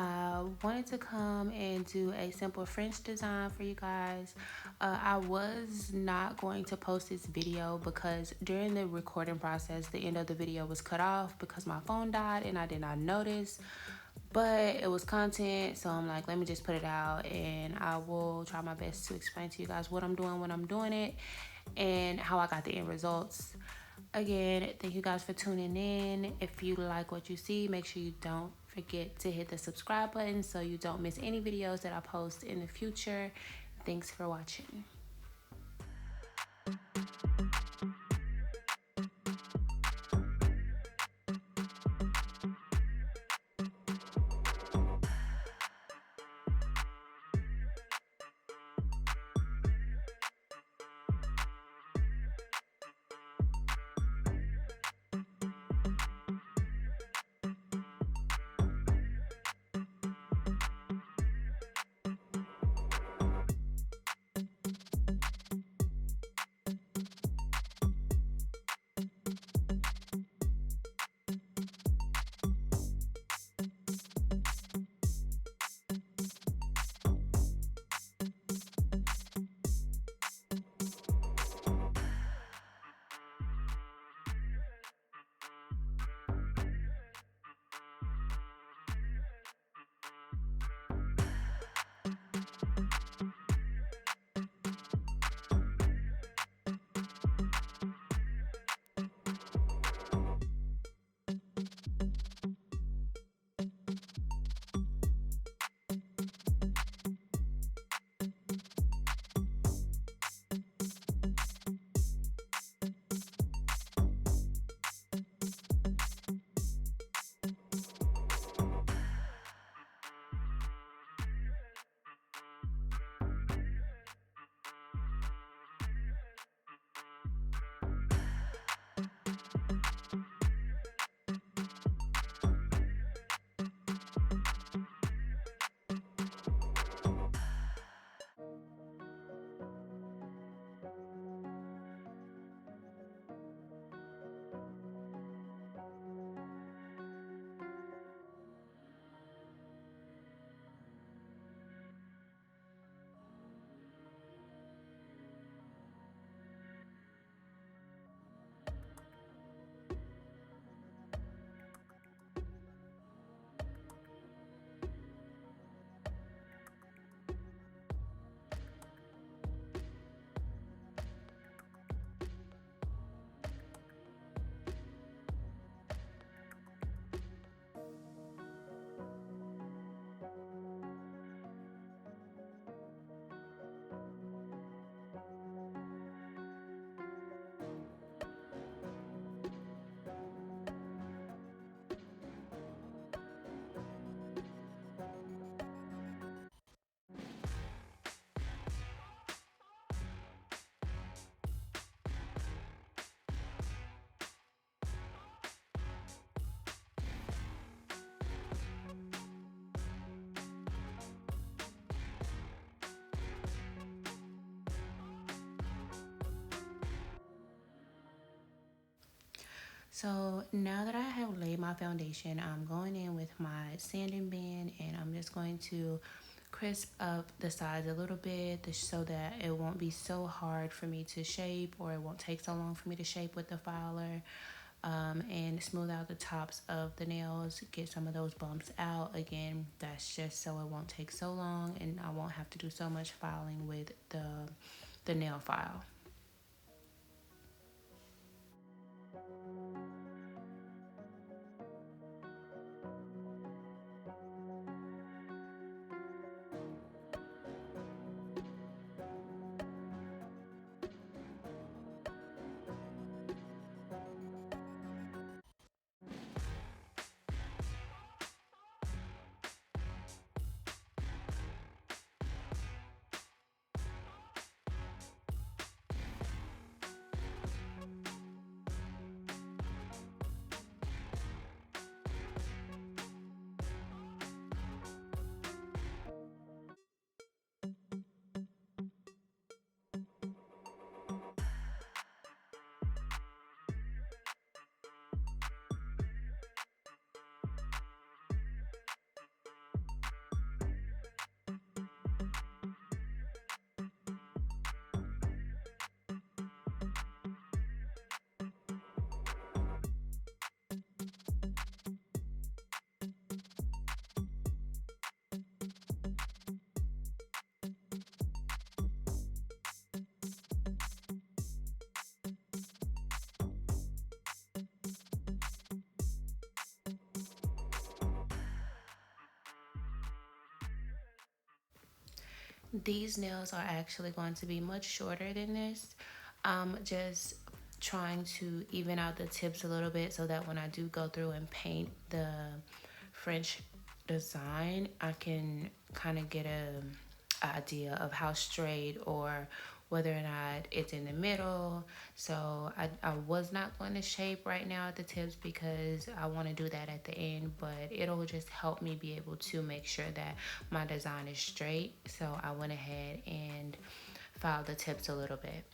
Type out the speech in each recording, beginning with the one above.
I wanted to come and do a simple French design for you guys. I was not going to post this video because during the recording process, the end of the video was cut off because my phone died and I did not notice. But it was content, so I'm like, let me just put it out, and I will try my best to explain to you guys what I'm doing when I'm doing it and how I got the end results. Again, thank you guys for tuning in. If you like what you see, make sure you don't forget to hit the subscribe button so you don't miss any videos that I post in the future. Thanks for watching. So now that I have laid my foundation, I'm going in with my sanding band and I'm just going to crisp up the sides a little bit so that it won't be so hard for me to shape, or it won't take so long for me to shape with the filer. And smooth out the tops of the nails, get some of those bumps out. Again, that's just so it won't take so long and I won't have to do so much filing with the nail file. These nails are actually going to be much shorter than this. I'm just trying to even out the tips a little bit so that when I do go through and paint the French design, I can kind of get a idea of how straight or whether or not it's in the middle. So I was not going to shape right now at the tips because I want to do that at the end, but it'll just help me be able to make sure that my design is straight. So I went ahead and filed the tips a little bit.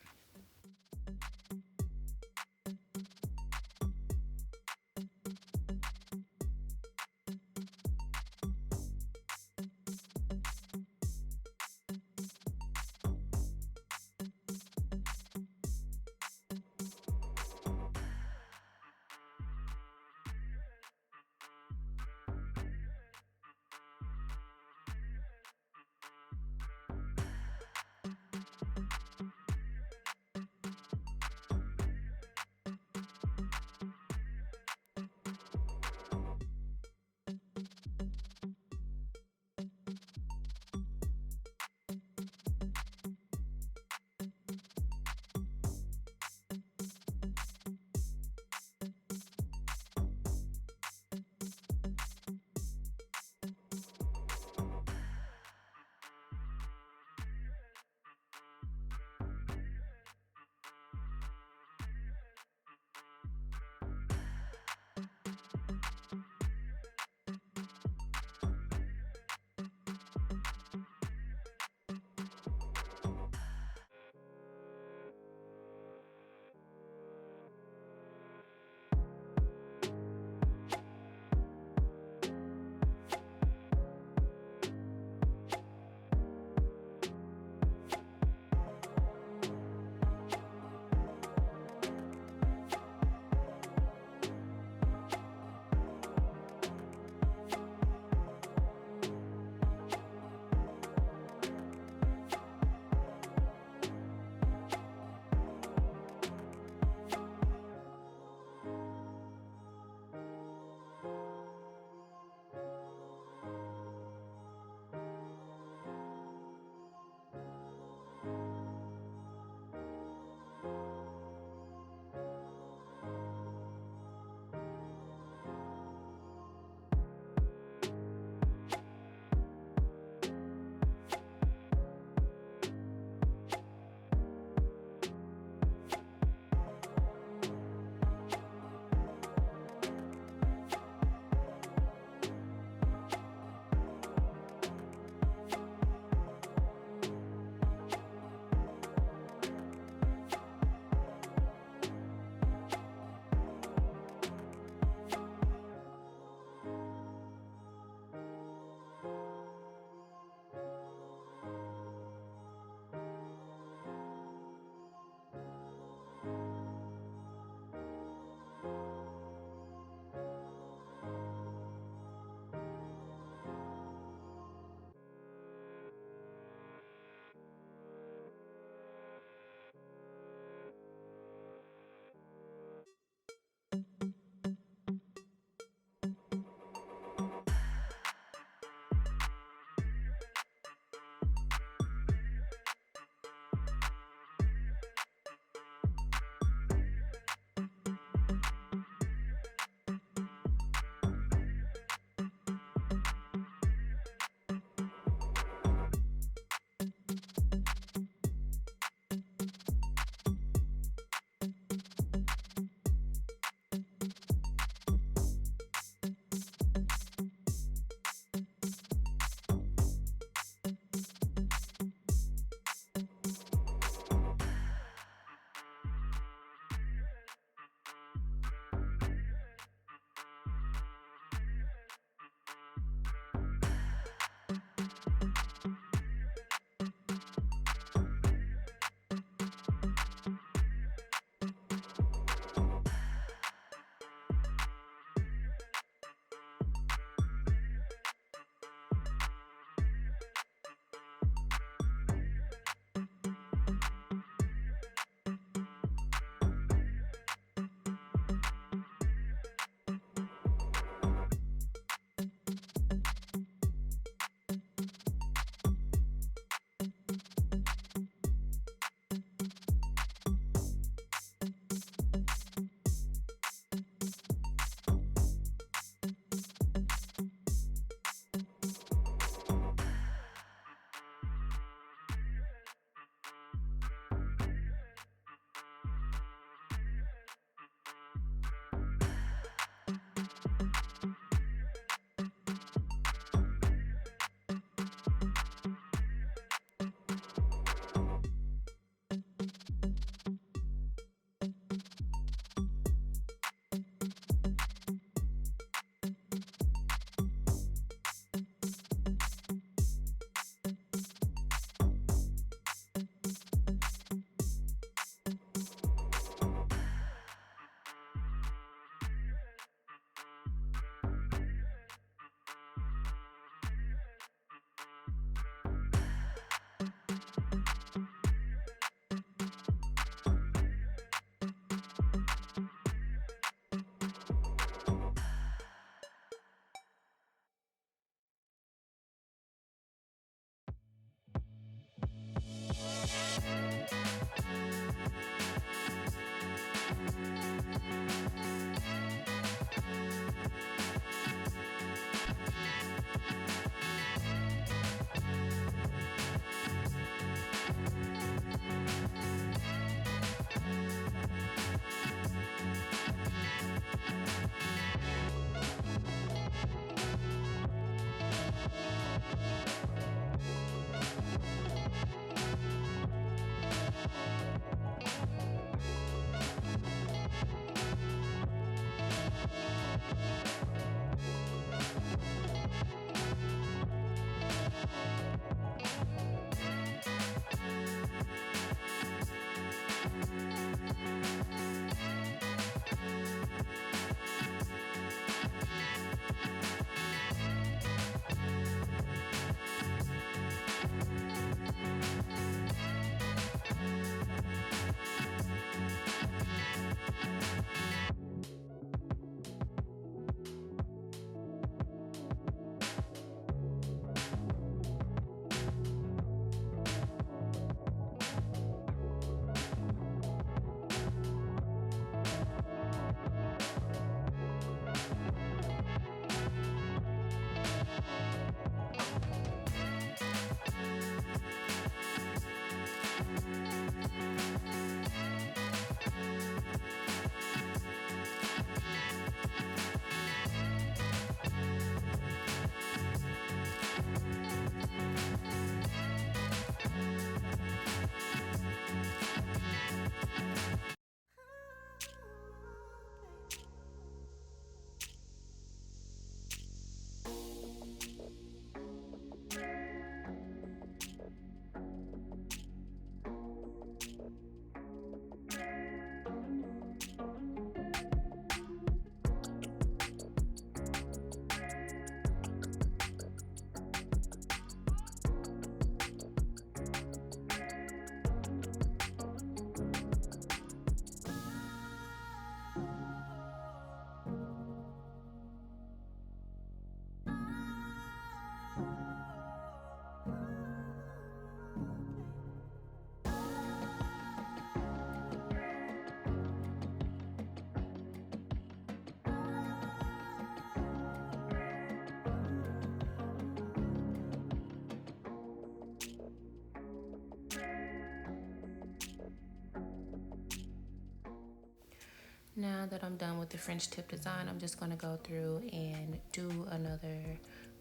Now that I'm done with the French tip design, I'm just going to go through and do another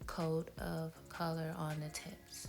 coat of color on the tips.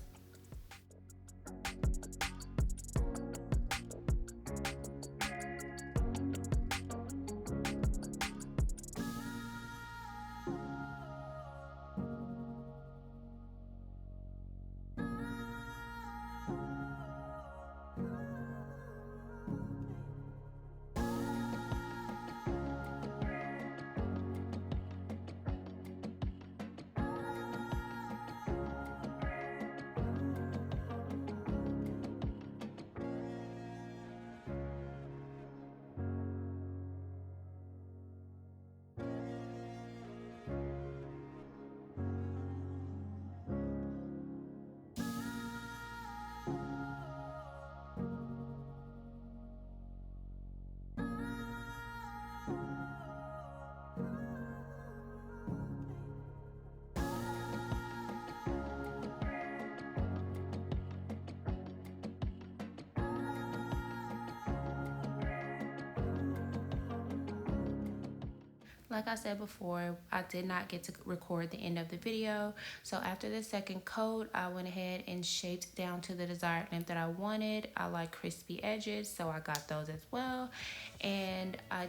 Like I said before, I did not get to record the end of the video. So after the second coat, I went ahead and shaped down to the desired length that I wanted. I like crispy edges, so I got those as well. And I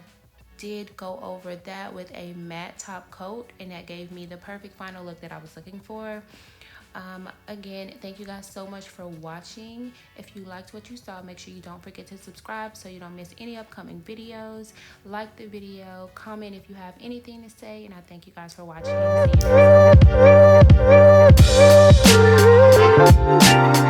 did go over that with a matte top coat, and that gave me the perfect final look that I was looking for. Again, thank you guys so much for watching. If you liked what you saw, make sure you don't forget to subscribe so you don't miss any upcoming videos. Like the video, comment if you have anything to say, and I thank you guys for watching. See you next time.